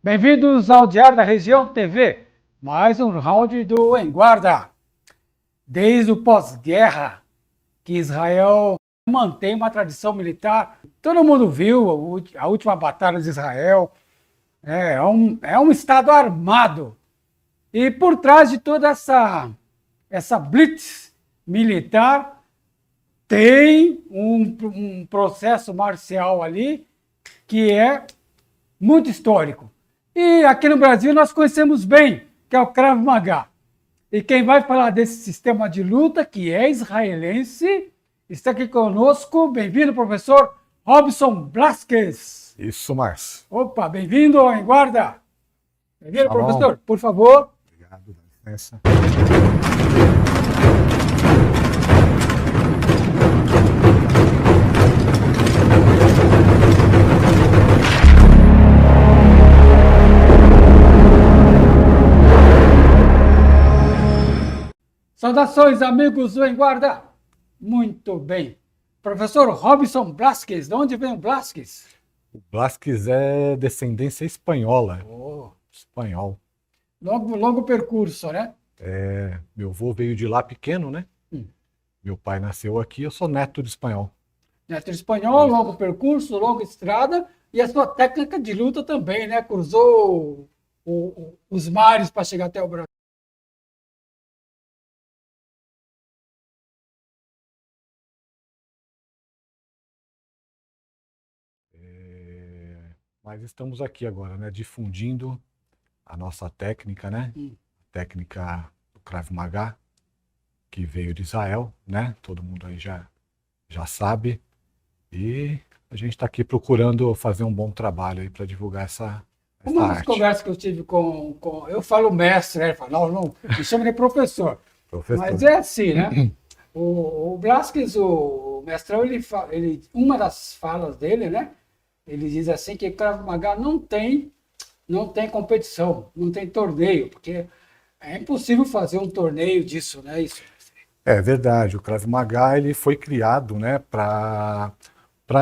Bem-vindos ao Diário da Região TV, mais um round do Em Guarda. Desde o pós-guerra, que Israel mantém uma tradição militar, todo mundo viu a última batalha de Israel, é um Estado armado. E por trás de toda essa blitz militar, tem um processo marcial ali que é muito histórico. E aqui no Brasil nós conhecemos bem, que é o Krav Maga. E quem vai falar desse sistema de luta, que é israelense, está aqui conosco. Bem-vindo, professor Robson Blasquez. Isso, Márcio. Opa, bem-vindo ao Em Guarda. Bem-vindo, Shalom. professor. Por favor. Obrigado, dá licença. Saudações, amigos do Em Guarda. Muito bem. Professor Robson Blasquez, de onde vem o Blasquez? O Blasquez é descendência espanhola. Oh, Espanhol. longo percurso, né? Meu avô veio de lá pequeno, né? Meu pai nasceu aqui, eu sou neto de espanhol. Neto espanhol, longo percurso, longa estrada, e a sua técnica de luta também, né? Cruzou os mares para chegar até o Brasil. Mas estamos aqui agora, né? Difundindo a nossa técnica, né? Técnica do Krav Maga, que veio de Israel, né? Todo mundo aí já sabe. E a gente está aqui procurando fazer um bom trabalho aí para divulgar essa Uma das arte. conversas que eu tive eu falo mestre, né? Ele fala, não, me chama de professor. Professor. Mas é assim, né? O Blasquez, o mestrão, uma das falas dele, né? Ele diz assim que Krav Maga não tem competição, não tem torneio, porque é impossível fazer um torneio disso, né? Isso. É verdade, o Krav Maga ele foi criado, né, para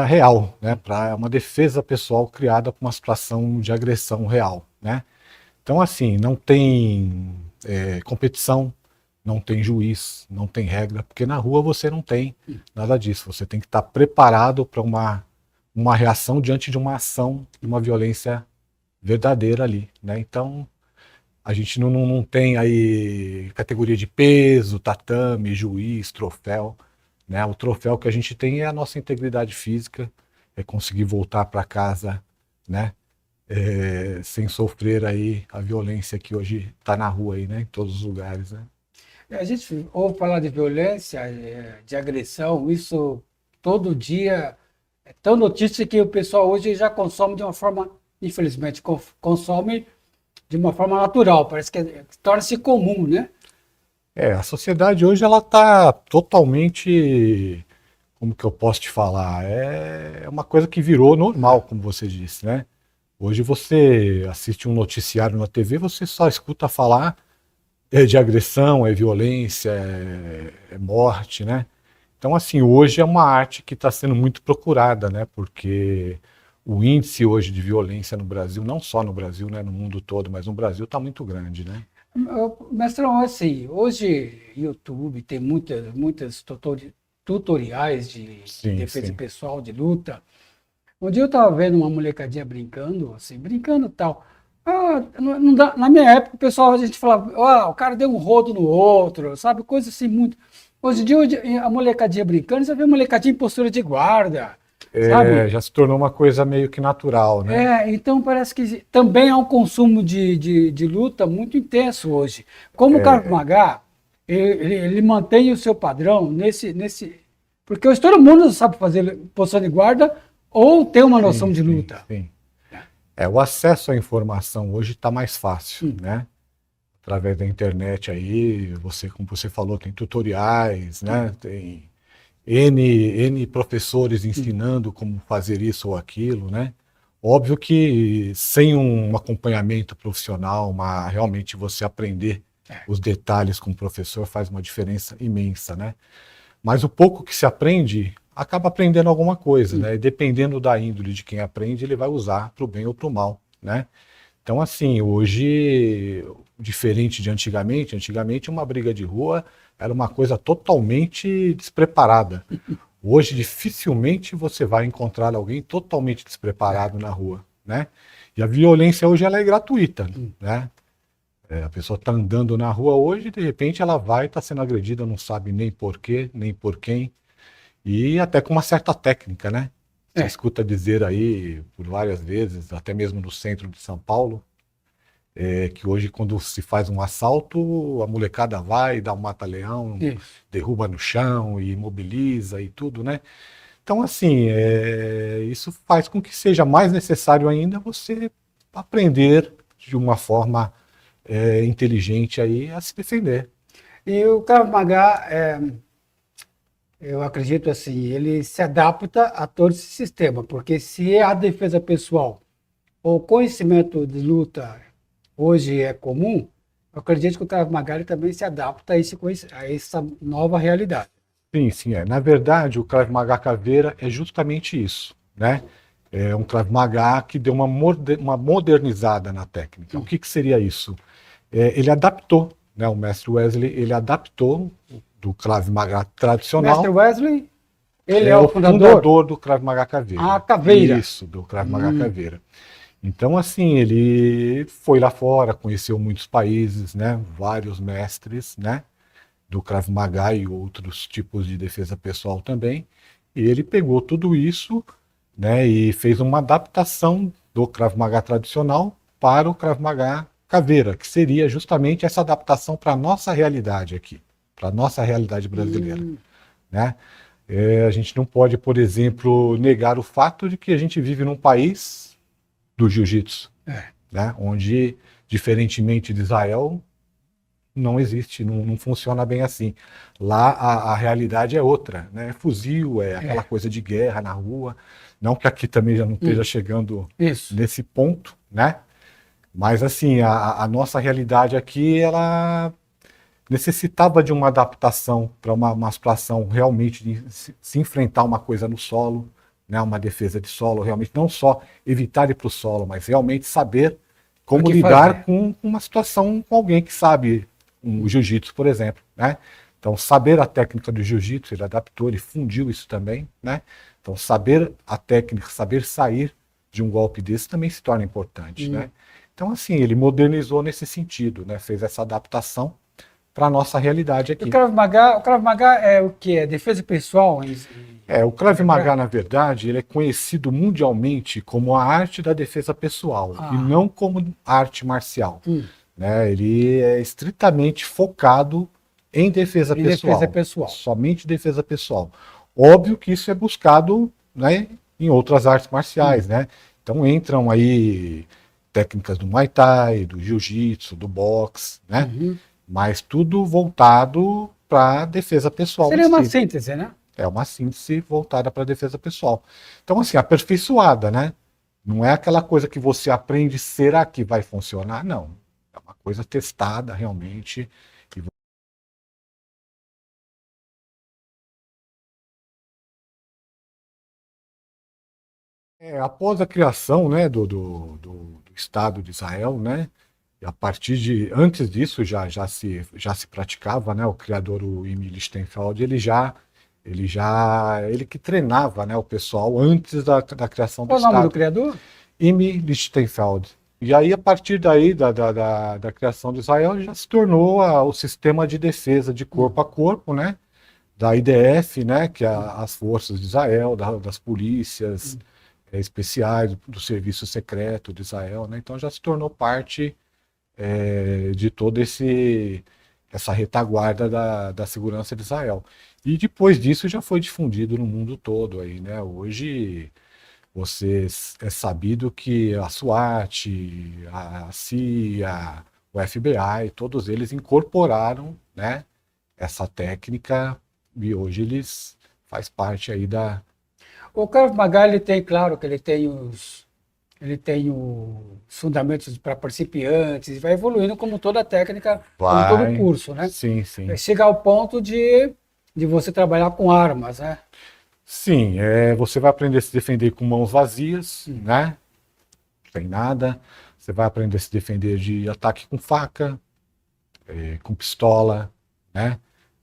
real, né, para uma defesa pessoal criada para uma situação de agressão real, né? Então assim, não tem competição, não tem juiz, não tem regra, porque na rua você não tem nada disso. Você tem que estar preparado para uma reação diante de uma ação, de uma violência verdadeira ali, né? Então a gente não tem aí categoria de peso, tatame, juiz, troféu, né? O troféu que a gente tem é a nossa integridade física, é conseguir voltar para casa, né? Sem sofrer aí a violência que hoje está na rua aí, né? Em todos os lugares, né? A gente ouve falar de violência, de agressão, isso todo dia é tão notícia que o pessoal hoje já consome de uma forma, infelizmente, consome de uma forma natural, parece que torna-se comum, né? A sociedade hoje ela está totalmente, como que eu posso te falar, é uma coisa que virou normal, como você disse, né? Hoje você assiste um noticiário na TV, você só escuta falar de agressão, é violência, é morte, né? Então, assim, hoje é uma arte que está sendo muito procurada, né? Porque o índice hoje de violência no Brasil, não só no Brasil, né? No mundo todo, mas no Brasil está muito grande, né? Mestrão, assim, hoje YouTube tem muitas tutoriais de Sim, defesa sim. pessoal, de luta. Um dia eu estava vendo uma molecadinha brincando, assim, brincando e tal. Na minha época, o pessoal, a gente falava, o cara deu um rodo no outro, sabe? Coisa assim muito. Hoje em dia, a molecadinha brincando, você vê a molecadinha em postura de guarda, sabe? Já se tornou uma coisa meio que natural, né? Então parece que também há um consumo de luta muito intenso hoje. Como o Krav Maga, ele mantém o seu padrão nesse. Porque hoje todo mundo sabe fazer posição de guarda ou tem uma noção de luta. Sim. O acesso à informação hoje está mais fácil, né? Através da internet aí, como você falou, tem tutoriais, né? Tem N professores ensinando como fazer isso ou aquilo, né? Óbvio que sem um acompanhamento profissional, realmente você aprender os detalhes com o professor faz uma diferença imensa, né? Mas o pouco que se aprende, acaba aprendendo alguma coisa, né? E dependendo da índole de quem aprende, ele vai usar para o bem ou para o mal, né? Então, assim, hoje, diferente de antigamente uma briga de rua era uma coisa totalmente despreparada. Hoje, dificilmente você vai encontrar alguém totalmente despreparado na rua, né? E a violência hoje ela é gratuita, né? A pessoa está andando na rua hoje, de repente ela vai estar sendo agredida, não sabe nem por quê, nem por quem, e até com uma certa técnica, né? Você É. escuta dizer aí por várias vezes, até mesmo no centro de São Paulo, que hoje quando se faz um assalto, a molecada vai, dá um mata-leão, Isso. derruba no chão e imobiliza e tudo, né? Então, assim, isso faz com que seja mais necessário ainda você aprender de uma forma inteligente aí a se defender. E o Krav Maga, eu acredito assim, ele se adapta a todo esse sistema, porque se a defesa pessoal ou conhecimento de luta hoje é comum, eu acredito que o Krav Maga ele também se adapta a, a essa nova realidade. Sim, sim, é. Na verdade, o Krav Maga Caveira é justamente isso, né? É um Krav Maga que deu uma modernizada na técnica. O que seria isso? Ele adaptou, né? O mestre Wesley, ele adaptou do Krav Maga Mestre tradicional. Wesley, ele é É o o fundador? fundador do Krav Maga Caveira. A caveira. Isso, do Krav Maga Caveira. Então, assim, ele foi lá fora, conheceu muitos países, né? Vários mestres, né? Do Krav Maga e outros tipos de defesa pessoal também. E ele pegou tudo isso, né, e fez uma adaptação do Krav Maga tradicional para o Krav Maga Caveira, que seria justamente essa adaptação para a nossa realidade aqui, para a nossa realidade brasileira, né? A gente não pode, por exemplo, negar o fato de que a gente vive num país do jiu-jitsu, né, onde, diferentemente de Israel, não existe, não funciona bem assim. Lá a realidade é outra, né? É fuzil, é aquela coisa de guerra na rua. Não que aqui também já não esteja chegando Isso. nesse ponto, né? Mas assim, a nossa realidade aqui, ela necessitava de uma adaptação para uma situação realmente de se enfrentar uma coisa no solo, né? Uma defesa de solo, realmente não só evitar ir para o solo, mas realmente saber como lidar com uma situação com alguém que sabe o jiu-jitsu, por exemplo, né? Então, saber a técnica do jiu-jitsu, ele adaptou, ele fundiu isso também, né? Então, saber a técnica, saber sair de um golpe desse também se torna importante, né? Então, assim, ele modernizou nesse sentido, né? Fez essa adaptação para a nossa realidade aqui. O Krav Maga é o que? É defesa pessoal? O Krav Maga, na verdade, ele é conhecido mundialmente como a arte da defesa pessoal e não como arte marcial. Né? Ele é estritamente focado em defesa pessoal. Somente defesa pessoal. Óbvio que isso é buscado, né, em outras artes marciais, né? Então entram aí técnicas do Muay Thai, do Jiu-Jitsu, do boxe, né? Mas tudo voltado para defesa pessoal. Seria uma síntese, né? É uma síntese voltada para defesa pessoal. Então, assim, aperfeiçoada, né? Não é aquela coisa que você aprende, será que vai funcionar? Não. É uma coisa testada realmente. Após a criação, né, do Estado de Israel, né? E a partir de antes disso já se praticava, né? O criador, o Emil Lichtenfeld, ele que treinava, né, o pessoal antes da criação do Qual o Estado. nome do criador? Emil Lichtenfeld. E aí, a partir daí, da criação de Israel, já se tornou o sistema de defesa de corpo a corpo, né? Da IDF, né? Que é as forças de Israel, das polícias especiais, do serviço secreto de Israel, né? Então já se tornou parte de toda essa retaguarda da segurança de Israel. E depois disso já foi difundido no mundo todo aí, né? Hoje é sabido que a SWAT, a CIA, o FBI, todos eles incorporaram, né, essa técnica e hoje eles faz parte aí da... O Krav Maga, ele tem, claro, que ele tem os fundamentos para principiantes, vai evoluindo como toda técnica, como todo curso, né? Sim, sim. Chega ao ponto de você trabalhar com armas, né? Sim, você vai aprender a se defender com mãos vazias, né? tem nada. Você vai aprender a se defender de ataque com faca, com pistola, né?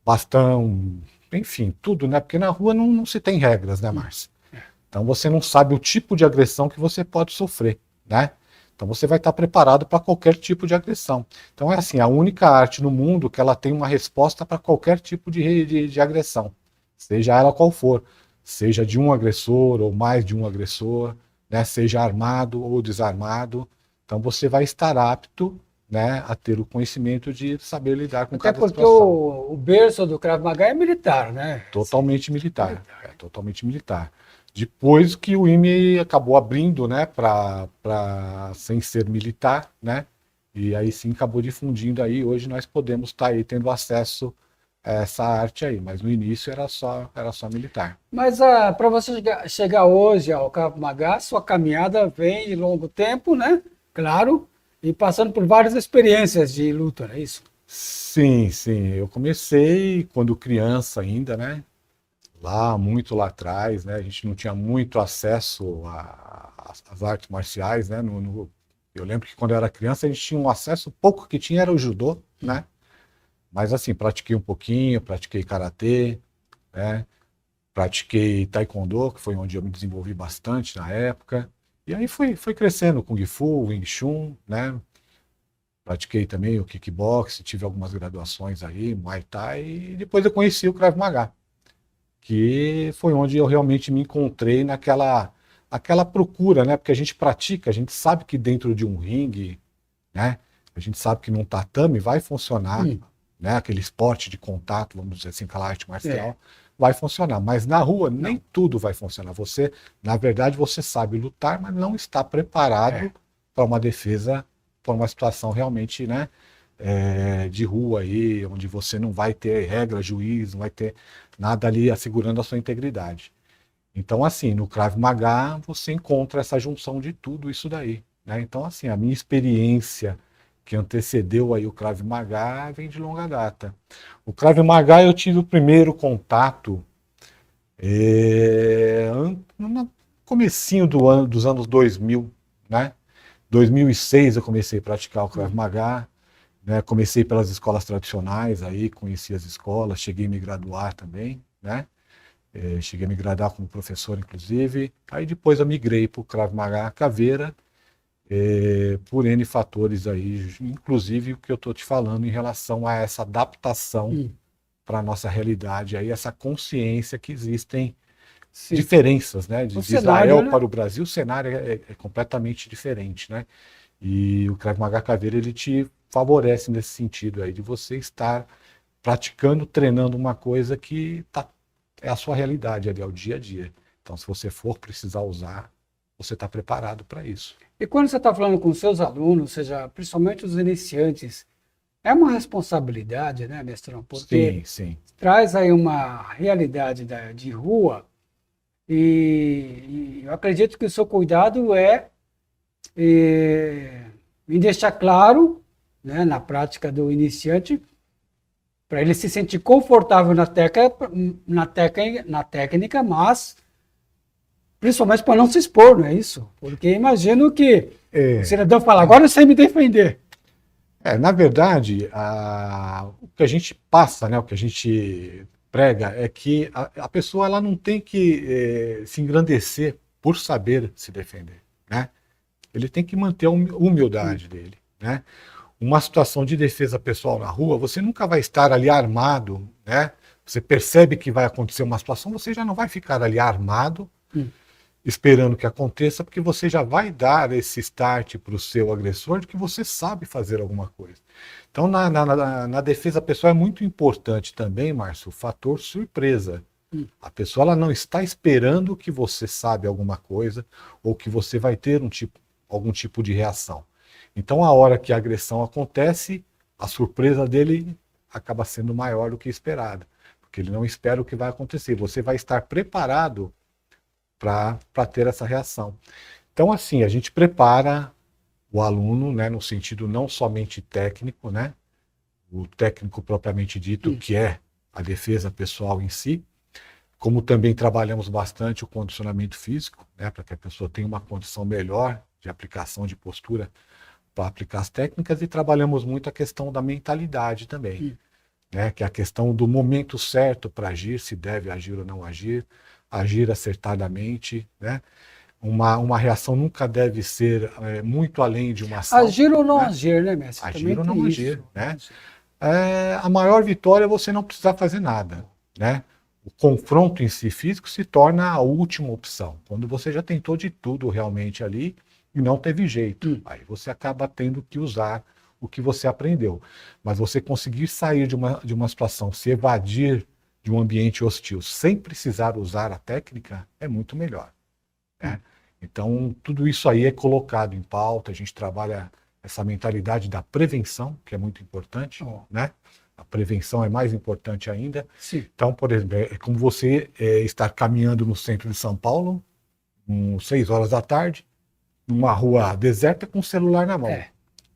Bastão, enfim, tudo, né? Porque na rua não se tem regras, né, Márcio? Então você não sabe o tipo de agressão que você pode sofrer, né? Então você vai estar preparado para qualquer tipo de agressão. Então é assim, a única arte no mundo que ela tem uma resposta para qualquer tipo de agressão, seja ela qual for, seja de um agressor ou mais de um agressor, né? Seja armado ou desarmado. Então você vai estar apto, né, a ter o conhecimento de saber lidar com Até cada porque situação. o berço do Krav Maga é militar, né? Totalmente militar, totalmente militar. Depois que o IME acabou abrindo, né, para sem ser militar, né, e aí sim acabou difundindo aí, hoje nós podemos estar aí tendo acesso a essa arte aí, mas no início era só militar. Mas para você chegar hoje ao Krav Maga, sua caminhada vem de longo tempo, né? Claro, e passando por várias experiências de luta, não é isso? Sim, sim, eu comecei quando criança ainda, né, muito lá atrás, né, a gente não tinha muito acesso às artes marciais, né, eu lembro que quando eu era criança a gente tinha um acesso, pouco que tinha era o judô, né, mas assim, pratiquei um pouquinho, pratiquei karatê, né, pratiquei taekwondo, que foi onde eu me desenvolvi bastante na época, e aí foi crescendo, Kung Fu, Wing Chun, né, pratiquei também o kickbox, tive algumas graduações aí, Muay Thai, e depois eu conheci o Krav Maga, que foi onde eu realmente me encontrei aquela procura, né? Porque a gente pratica, a gente sabe que dentro de um ringue, né? A gente sabe que num tatame vai funcionar, né? Aquele esporte de contato, vamos dizer assim, aquela arte marcial, vai funcionar. Mas na rua nem tudo vai funcionar. Você, na verdade, você sabe lutar, mas não está preparado para uma defesa, para uma situação realmente, né? De rua aí, onde você não vai ter regra, juiz, não vai ter nada ali assegurando a sua integridade. Então, assim, no Krav Maga você encontra essa junção de tudo isso daí, né? Então, assim, a minha experiência que antecedeu aí o Krav Maga vem de longa data. O Krav Maga eu tive o primeiro contato no comecinho dos anos 2000, né? 2006 eu comecei a praticar o Krav Maga, né? Comecei pelas escolas tradicionais, aí conheci as escolas, cheguei a me graduar também, né? Cheguei a me graduar como professor, inclusive. Aí depois eu migrei para o Krav Maga Caveira, por N fatores aí, inclusive o que eu estou te falando em relação a essa adaptação para a nossa realidade, aí essa consciência que existem diferenças, né? De cenário, Israel né? para o Brasil, o cenário é completamente diferente, né? E o Krav Maga Caveira, ele te favorece nesse sentido aí, de você estar praticando, treinando uma coisa que é a sua realidade ali, é o dia a dia. Então, se você for precisar usar, você está preparado para isso. E quando você está falando com seus alunos, ou seja, principalmente os iniciantes, é uma responsabilidade, né, mestrão? Porque Sim, sim. traz aí uma realidade de rua e eu acredito que o seu cuidado é em deixar claro, né, na prática do iniciante, para ele se sentir confortável na técnica, mas principalmente para não se expor, não é isso? Porque imagino que o cidadão fala, agora eu sei me defender. Na verdade, o que a gente passa, né, o que a gente prega é que a pessoa ela não tem que se engrandecer por saber se defender, né? Ele tem que manter a humildade dele, né? Uma situação de defesa pessoal na rua, você nunca vai estar ali armado, né? Você percebe que vai acontecer uma situação, você já não vai ficar ali armado, esperando que aconteça, porque você já vai dar esse start para o seu agressor de que você sabe fazer alguma coisa. Então, na defesa pessoal é muito importante também, Márcio, o fator surpresa. A pessoa ela não está esperando que você sabe alguma coisa ou que você vai ter algum tipo de reação. Então, a hora que a agressão acontece, a surpresa dele acaba sendo maior do que esperada, porque ele não espera o que vai acontecer. Você vai estar preparado para ter essa reação. Então, assim, a gente prepara o aluno, né, no sentido não somente técnico, né, o técnico propriamente dito, que é a defesa pessoal em si, como também trabalhamos bastante o condicionamento físico, né, para que a pessoa tenha uma condição melhor de aplicação de postura para aplicar as técnicas, e trabalhamos muito a questão da mentalidade também, né? Que é a questão do momento certo para agir, se deve agir ou não agir, agir acertadamente, né? Uma reação nunca deve ser muito além de uma ação. Agir ou não né? agir, né, mestre? Agir Também ou tem não isso. agir, né? A maior vitória é você não precisar fazer nada, né? O confronto em si físico se torna a última opção, quando você já tentou de tudo realmente ali e não teve jeito. Aí você acaba tendo que usar o que você aprendeu. Mas você conseguir sair de uma situação, se evadir de um ambiente hostil sem precisar usar a técnica, é muito melhor, né? Então, tudo isso aí é colocado em pauta, a gente trabalha essa mentalidade da prevenção, que é muito importante, né? A prevenção é mais importante ainda. Sim. Então, por exemplo, é como você estar caminhando no centro de São Paulo, 6 horas da tarde, numa rua deserta com o celular na mão.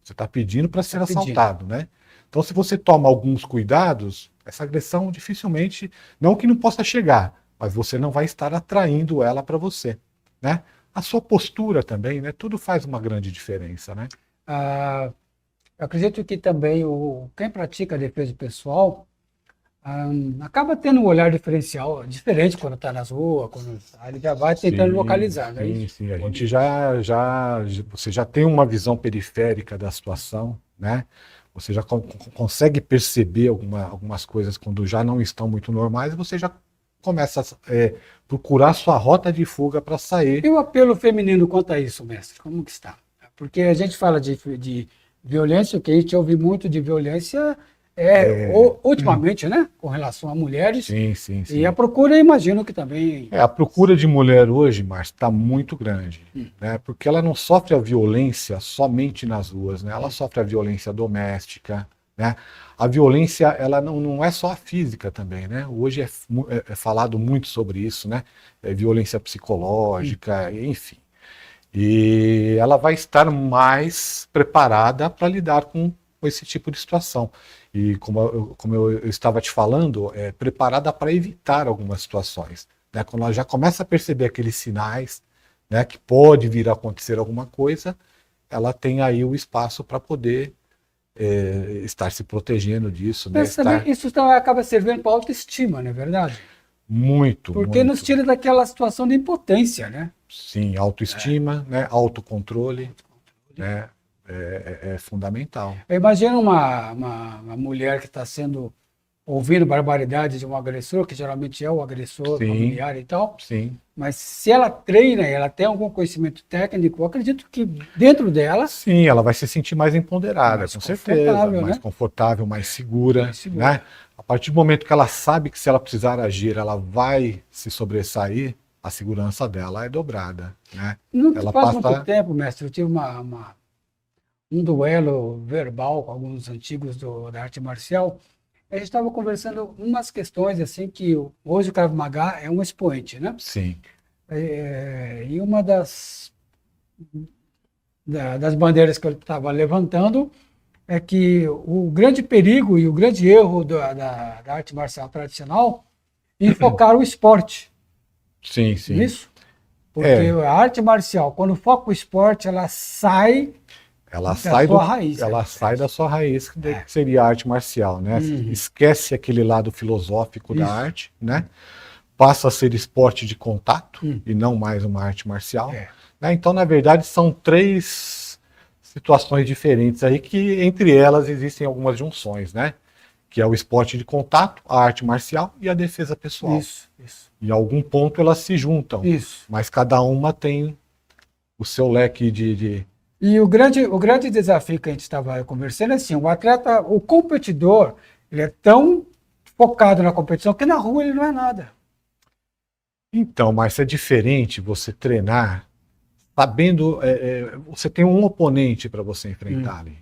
Você está pedindo para ser assaltado, né? Então, se você toma alguns cuidados, essa agressão dificilmente, não que não possa chegar, mas você não vai estar atraindo ela para você, né? A sua postura também, né? Tudo faz uma grande diferença, né? Eu acredito que também quem pratica a defesa pessoal acaba tendo um olhar diferente quando está nas ruas, quando ele já vai tentando localizar, né? Sim. A gente você já tem uma visão periférica da situação, né? Você já consegue perceber algumas coisas quando já não estão muito normais, e você já começa a procurar sua rota de fuga para sair. E o apelo feminino quanto a isso, mestre? Como que está? Porque a gente fala de violência, o que a gente ouve muito de violência ultimamente, né? Com relação a mulheres. Sim. E a procura, imagino que também... A procura de mulher hoje, Márcio, está muito grande, né? Porque ela não sofre a violência somente nas ruas, né? Ela sofre a violência doméstica, né? A violência, ela não é só a física também, né? Hoje é falado muito sobre isso, né? Violência psicológica, enfim. E ela vai estar mais preparada para lidar com esse tipo de situação. E como eu estava te falando, preparada para evitar algumas situações, né? Quando ela já começa a perceber aqueles sinais, né, que pode vir a acontecer alguma coisa, ela tem aí o espaço para poder estar se protegendo disso, né? Isso também acaba servindo para autoestima, não é verdade? Muito. Porque nos tira daquela situação de impotência, né? Sim, autoestima, né? Autocontrole, né? É fundamental. Eu imagino uma mulher que está ouvindo barbaridade de um agressor, que geralmente é o agressor familiar e tal. Sim. Mas se ela treina, ela tem algum conhecimento técnico, eu acredito que dentro dela... Sim, ela vai se sentir mais empoderada, com certeza. Né? Mais confortável, mais segura, né? A partir do momento que ela sabe que se ela precisar agir, ela vai se sobressair, a segurança dela é dobrada, né? Não faz muito tempo, mestre, eu tive um duelo verbal com alguns antigos da arte marcial. A gente estava conversando umas questões assim que hoje o Krav Maga é um expoente, né? Sim. E uma das bandeiras que eu estava levantando é que o grande perigo e o grande erro da arte marcial tradicional é focar o esporte. Sim. Isso? Porque a arte marcial, quando foca o esporte, ela sai da sua raiz. Ela sai da sua raiz, que seria a arte marcial, né? Esquece aquele lado filosófico da arte, né? Passa a ser esporte de contato e não mais uma arte marcial. Né? Então, na verdade, são 3 situações diferentes aí que, entre elas, existem algumas junções, né? Que é o esporte de contato, a arte marcial e a defesa pessoal. Isso. Em algum ponto elas se juntam, mas cada uma tem o seu leque de... E o grande desafio que a gente estava conversando é assim, o competidor, ele é tão focado na competição que na rua ele não é nada. Então, mas é diferente você treinar sabendo, você tem um oponente para você enfrentar ali.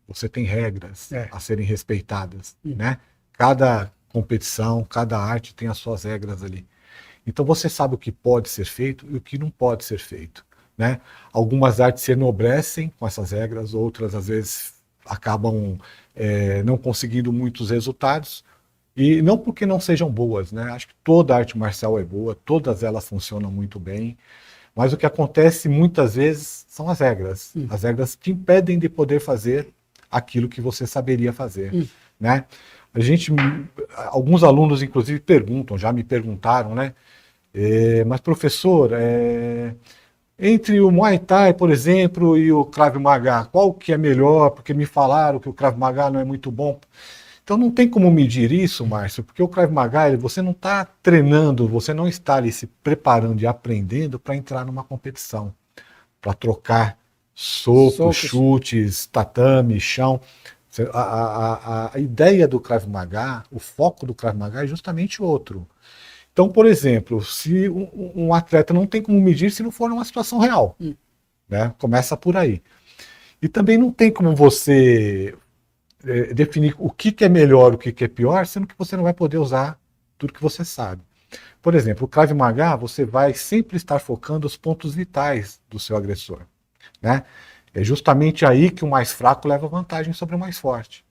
Você tem regras a serem respeitadas, né? Cada competição, cada arte tem as suas regras ali. Então você sabe o que pode ser feito e o que não pode ser feito, né? Algumas artes se enobrecem com essas regras, outras às vezes acabam não conseguindo muitos resultados, e não porque não sejam boas, né? Acho que toda arte marcial é boa, todas elas funcionam muito bem, Mas o que acontece muitas vezes são as regras. As regras te impedem de poder fazer aquilo que você saberia fazer, né? Alguns alunos, inclusive, já me perguntaram, né? Mas, professor, entre o Muay Thai, por exemplo, e o Krav Maga, qual que é melhor? Porque me falaram que o Krav Maga não é muito bom. Então não tem como medir isso, Márcio, porque o Krav Maga, você não está treinando, você não está ali se preparando e aprendendo para entrar numa competição, para trocar socos, chutes, tatame, chão. A ideia do Krav Maga, o foco do Krav Maga é justamente outro. Então, por exemplo, se um atleta não tem como medir se não for numa situação real, né? Começa por aí. E também não tem como você definir o que é melhor, o que é pior, sendo que você não vai poder usar tudo que você sabe. Por exemplo, o Krav Maga, você vai sempre estar focando os pontos vitais do seu agressor, né? É justamente aí que o mais fraco leva vantagem sobre o mais forte,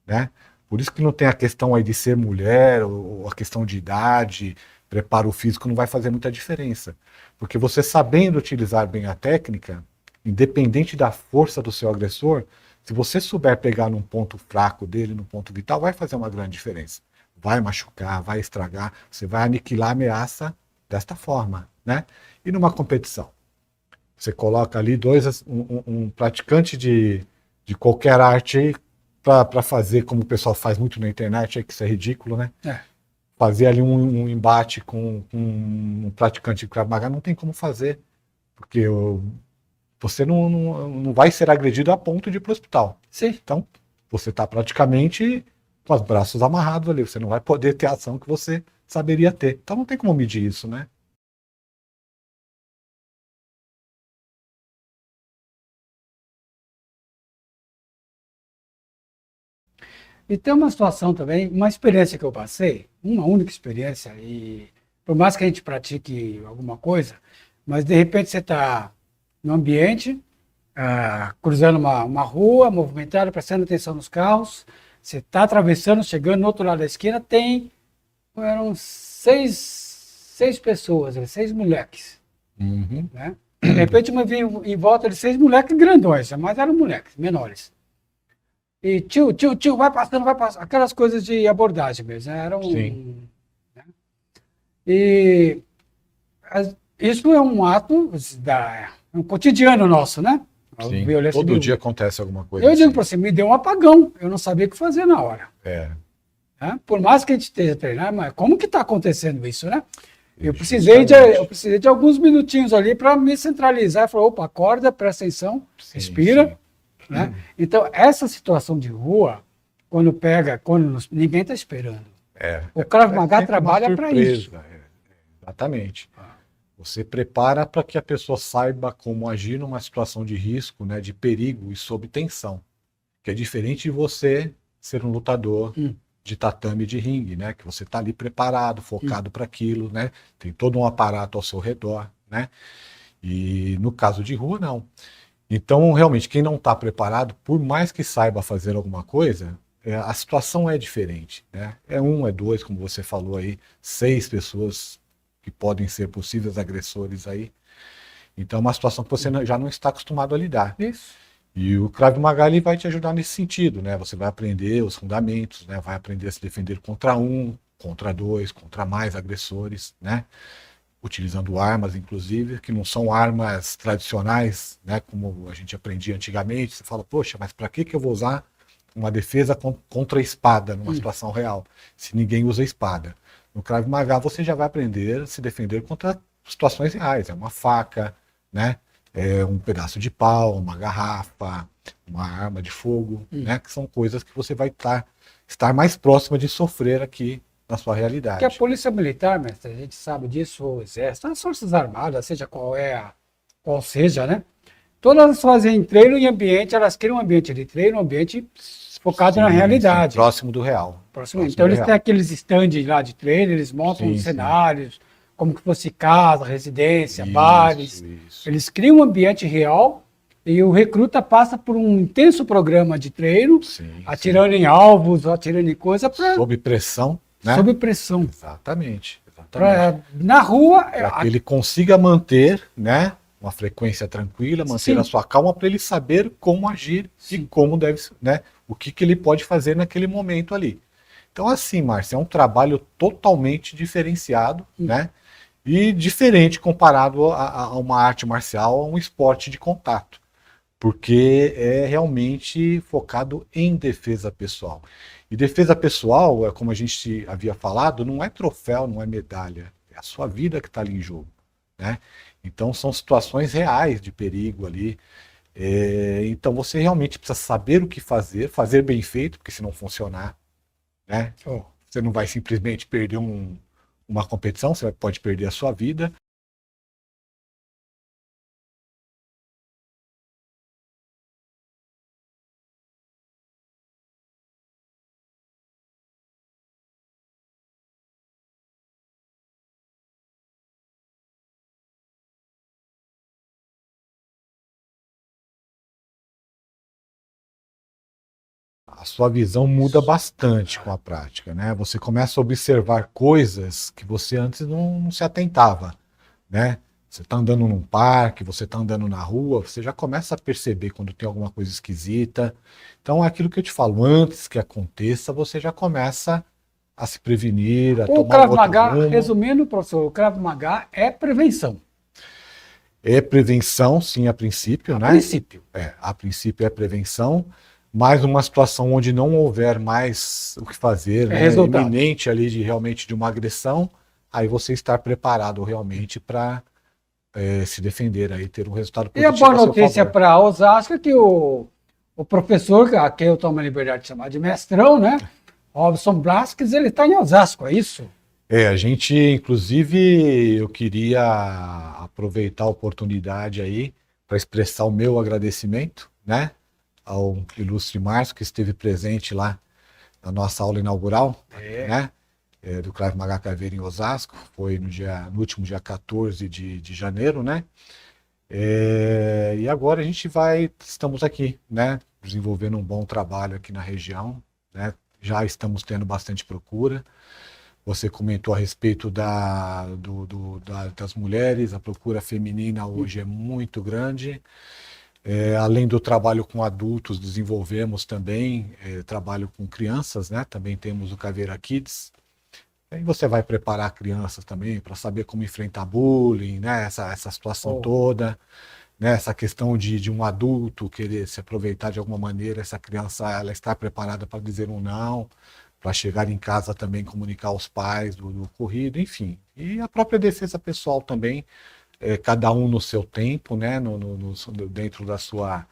né? Por isso que não tem a questão aí de ser mulher, ou a questão de idade, preparo físico não vai fazer muita diferença. Porque você sabendo utilizar bem a técnica, independente da força do seu agressor, se você souber pegar num ponto fraco dele, num ponto vital, vai fazer uma grande diferença. Vai machucar, vai estragar, você vai aniquilar a ameaça desta forma, né? E numa competição? Você coloca ali um praticante de qualquer arte aí para fazer, como o pessoal faz muito na internet, aí, que isso é ridículo, né? Fazer ali um embate com um praticante de Krav Maga não tem como fazer, porque você não vai ser agredido a ponto de ir para o hospital. Sim. Então, você está praticamente com os braços amarrados ali, você não vai poder ter a ação que você saberia ter. Então não tem como medir isso, né? E tem uma situação também, uma experiência que eu passei, uma única experiência, e por mais que a gente pratique alguma coisa, mas de repente você está no ambiente, cruzando uma rua movimentada, prestando atenção nos carros, você está atravessando, chegando no outro lado da esquina, eram seis pessoas, 6 moleques. Né? De repente eu me vi em volta de 6 moleques grandões, mas eram moleques menores. E tio, vai passando, aquelas coisas de abordagem mesmo, né? Sim. Né? E isso é um ato um cotidiano nosso, né? Sim. Todo dia acontece alguma coisa. Eu digo para você, me deu um apagão, eu não sabia o que fazer na hora. Né? Por mais que a gente esteja treinando, mas como que está acontecendo isso, né? Eu precisei de alguns minutinhos ali para me centralizar, falar, opa, acorda, presta atenção, respira. Sim. Né? Então, essa situação de rua, quando ninguém está esperando. O Krav Maga trabalha para isso. Exatamente. Você prepara para que a pessoa saiba como agir numa situação de risco, né, de perigo e sob tensão. Que é diferente de você ser um lutador de tatame, de ringue, né, que você está ali preparado, focado para aquilo, né, tem todo um aparato ao seu redor, né, e no caso de rua, não. Então, realmente, quem não está preparado, por mais que saiba fazer alguma coisa, a situação é diferente, né? É 1, é 2, como você falou aí, 6 pessoas que podem ser possíveis agressores aí. Então, é uma situação que você já não está acostumado a lidar. Isso. E o Krav Maga vai te ajudar nesse sentido, né? Você vai aprender os fundamentos, né? Vai aprender a se defender contra 1, contra 2, contra mais agressores, né? Utilizando armas, inclusive, que não são armas tradicionais, né, como a gente aprendia antigamente. Você fala, poxa, mas para que eu vou usar uma defesa contra a espada numa situação real, se ninguém usa espada? No Krav Maga você já vai aprender a se defender contra situações reais. É uma faca, né, é um pedaço de pau, uma garrafa, uma arma de fogo, né, que são coisas que você vai estar mais próxima de sofrer aqui na sua realidade. Porque a polícia militar, mestre, a gente sabe disso, o exército, as forças armadas, seja qual seja, né? Todas elas fazem treino em ambiente, elas criam um ambiente de treino, um ambiente focado na realidade. Sim, próximo do real. Então eles têm aqueles stands lá de treino, eles montam cenários, como que fosse casa, residência, bares. Eles criam um ambiente real e o recruta passa por um intenso programa de treino, atirando em alvos, atirando em coisa para... Sob pressão. Né? Sob pressão. Exatamente. Na rua, para que ele consiga manter, né, uma frequência tranquila, manter a sua calma, para ele saber como agir e como deve, né, o que ele pode fazer naquele momento ali. Então, assim, Márcia, é um trabalho totalmente diferenciado, né, e diferente comparado a uma arte marcial, a um esporte de contato, porque é realmente focado em defesa pessoal. E defesa pessoal, como a gente havia falado, não é troféu, não é medalha, é a sua vida que está ali em jogo, né? Então são situações reais de perigo ali. Então você realmente precisa saber o que fazer, fazer bem feito, porque se não funcionar, né, você não vai simplesmente perder uma competição, você pode perder a sua vida. A sua visão muda bastante com a prática, né? Você começa a observar coisas que você antes não se atentava, né? Você está andando num parque, você está andando na rua, você já começa a perceber quando tem alguma coisa esquisita. Então é aquilo que eu te falo, antes que aconteça, você já começa a se prevenir, a o tomar Krav um outro Maga, rumo. resumindo, professor, o Krav Maga é prevenção. É prevenção, sim, a princípio, né? A princípio é prevenção, mas numa situação onde não houver mais o que fazer, né, iminente ali realmente de uma agressão, aí você estar preparado realmente para se defender, aí ter um resultado positivo. E a boa notícia para Osasco é que o professor, a quem eu tomo a liberdade de chamar de mestrão, né? Robson Blasquez, ele está em Osasco, é isso? A gente, inclusive, eu queria aproveitar a oportunidade aí para expressar o meu agradecimento, né, ao ilustre Márcio, que esteve presente lá na nossa aula inaugural, né, do Krav Maga Caveira em Osasco, foi no último dia 14 de janeiro, né, e agora a gente estamos aqui, né, desenvolvendo um bom trabalho aqui na região, né, já estamos tendo bastante procura. Você comentou a respeito das mulheres, a procura feminina hoje é muito grande. Além do trabalho com adultos, desenvolvemos também trabalho com crianças, né? Também temos o Caveira Kids. Aí você vai preparar crianças também para saber como enfrentar bullying, né? Essa situação toda, né? Essa questão de um adulto querer se aproveitar de alguma maneira, essa criança ela está preparada para dizer um não, para chegar em casa também comunicar aos pais do ocorrido, enfim. E a própria defesa pessoal também, cada um no seu tempo, né, dentro da sua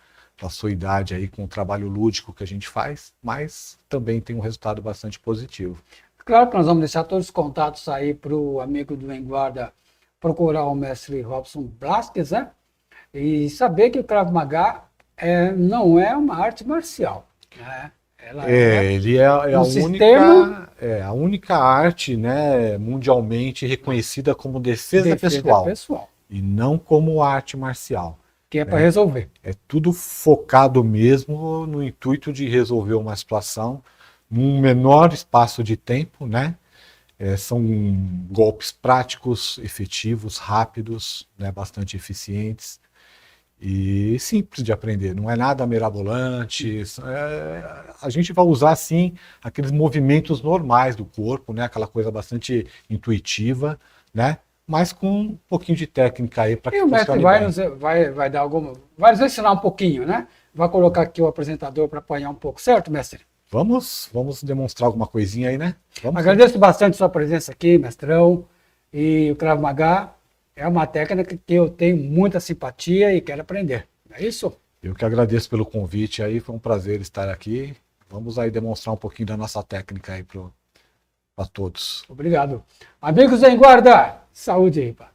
idade aí, com o trabalho lúdico que a gente faz, mas também tem um resultado bastante positivo. Claro que nós vamos deixar todos os contatos aí para o amigo do Enguarda procurar o mestre Robson Blasquez, né? E saber que o Krav Maga não é uma arte marcial, né? Ele é a única arte, né, mundialmente reconhecida como defesa pessoal e não como arte marcial. Que é para resolver. É tudo focado mesmo no intuito de resolver uma situação num menor espaço de tempo, né? São golpes práticos, efetivos, rápidos, né, bastante eficientes. E simples de aprender, não é nada mirabolante. A gente vai usar, sim, aqueles movimentos normais do corpo, né? Aquela coisa bastante intuitiva, né? Mas com um pouquinho de técnica aí para que funcione bem. Vai dar vai nos ensinar um pouquinho, né? Vai colocar aqui o apresentador para apanhar um pouco, certo, mestre? Vamos demonstrar alguma coisinha aí, né? Agradeço bastante sua presença aqui, mestrão. E o Krav Maga é uma técnica que eu tenho muita simpatia e quero aprender. É isso? Eu que agradeço pelo convite aí, foi um prazer estar aqui. Vamos aí demonstrar um pouquinho da nossa técnica aí para todos. Obrigado. Amigos em guarda, saúde aí, pá.